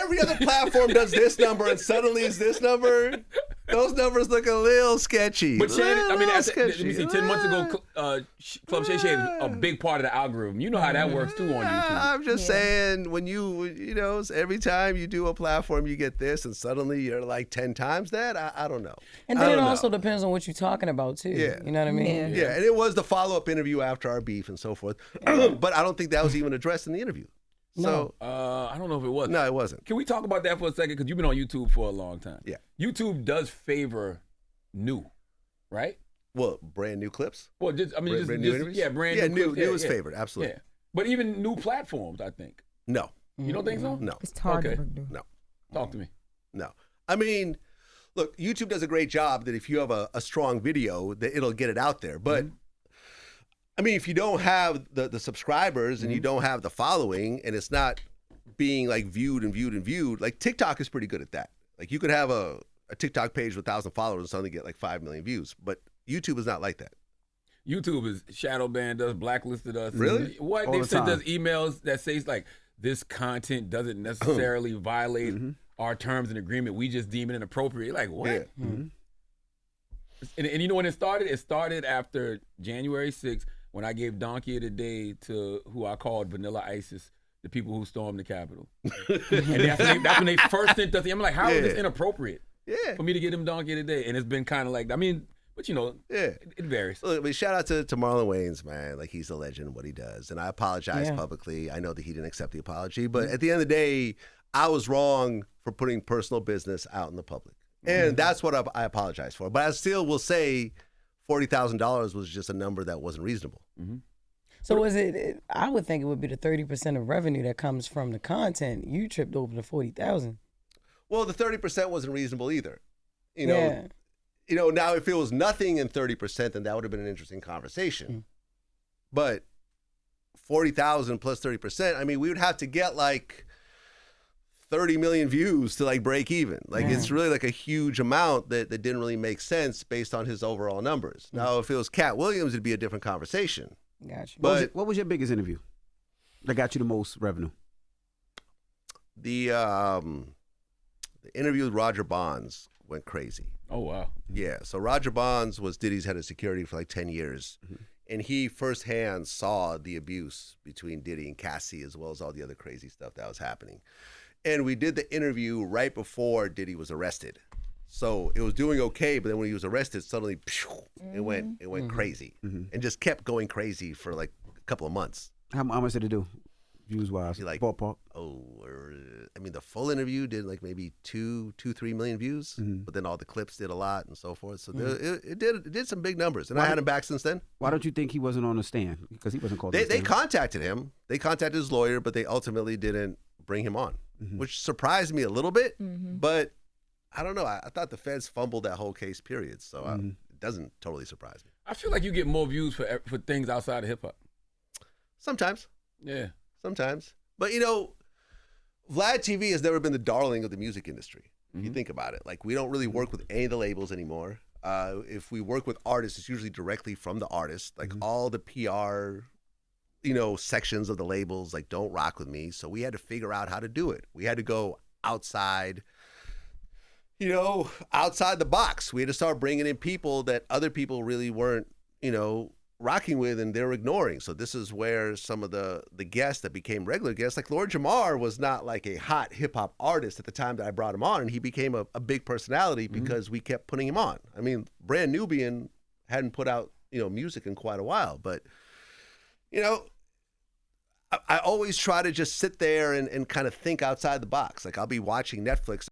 every other platform does this number and suddenly it's this number, those numbers look a little sketchy. But Shannon, I mean, sketchy. let me see, 10 months ago, Club Shay Shay is a big part of the algorithm. You know how that works too on YouTube. I'm just saying, when you know, every time you do a platform, you get this, and suddenly you're like 10 times that. I don't know. And then it also depends on what you're talking about too. Yeah. You know what I mean? Yeah, and it was the follow-up interview after our beef and so forth. But I don't think that was even addressed in the interview. So I don't know if it was. No, it wasn't. Can we talk about that for a second? Because you've been on YouTube for a long time. Yeah. YouTube does favor new, right? Well, brand new clips? Well, just brand new interviews? brand new. new. Clips. New is favored, absolutely. Yeah. But even new platforms, I think. No. You don't think so? No. It's hard Okay. to do. No. Talk to me. No. I mean, look, YouTube does a great job that if you have a strong video, that it'll get it out there. But I mean, if you don't have the subscribers and you don't have the following, and it's not being like viewed, like TikTok is pretty good at that. Like you could have a TikTok page with 1,000 followers and suddenly get like 5 million views. But YouTube is not like that. YouTube is shadow banned us, blacklisted us. Really? What? All They've the sent time. us emails that says like, this content doesn't necessarily violate our terms and agreement. We just deem it inappropriate. Like, what? Yeah. And you know when it started? It started after January 6th when I gave Donkey of the Day to who I called Vanilla ISIS, the people who stormed the Capitol. And that's when they first sent us. I'm like, how is this inappropriate for me to give them Donkey of the Day? And it's been kind of like, I mean, but you know, it varies. Look, I mean, shout out to Marlon Wayans, man. Like, he's a legend in what he does. And I apologize publicly. I know that he didn't accept the apology. But at the end of the day, I was wrong for putting personal business out in the public. And that's what I apologize for. But I still will say $40,000 was just a number that wasn't reasonable. So was it? I would think it would be the 30% of revenue that comes from the content. You tripped over the 40,000. Well, the 30% wasn't reasonable either. You know, now if it was nothing and 30%, then that would have been an interesting conversation. But 40,000 plus 30%, I mean, we would have to get like 30 million views to like break even. Like it's really like a huge amount that didn't really make sense based on his overall numbers. Now, if it was Cat Williams, it'd be a different conversation. Gotcha. But What was your biggest interview that got you the most revenue? the interview with Roger Bonds went crazy. Oh, wow. Yeah, so Roger Bonds was Diddy's head of security for like 10 years. And he firsthand saw the abuse between Diddy and Cassie, as well as all the other crazy stuff that was happening. And we did the interview right before Diddy was arrested. So it was doing okay, but then when he was arrested, suddenly it went crazy. And just kept going crazy for like a couple of months. How much did it do, views-wise? Like, ballpark? I mean, the full interview did like maybe 3 million views, but then all the clips did a lot and so forth. So it did some big numbers, and I had him back since then. Why don't you think he wasn't on the stand? Because he wasn't called on the They stand. contacted him. They contacted his lawyer, but they ultimately didn't bring him on, which surprised me a little bit. But I don't know. I thought the feds fumbled that whole case, period. So it doesn't totally surprise me. I feel like you get more views for things outside of hip hop. Sometimes. Yeah. Sometimes. But, you know, Vlad TV has never been the darling of the music industry, if you think about it. Like, we don't really work with any of the labels anymore. If we work with artists, it's usually directly from the artist. Like, all the PR, you know, sections of the labels, like, don't rock with me. So we had to figure out how to do it. We had to go outside, you know, outside the box. We had to start bringing in people that other people really weren't, you know, rocking with, and they're ignoring. So this is where some of the guests that became regular guests, like Lord Jamar was not like a hot hip hop artist at the time that I brought him on, and he became a big personality because we kept putting him on. I mean, Brand Nubian hadn't put out, you know, music in quite a while, but, you know, I always try to just sit there and kind of think outside the box. Like, I'll be watching Netflix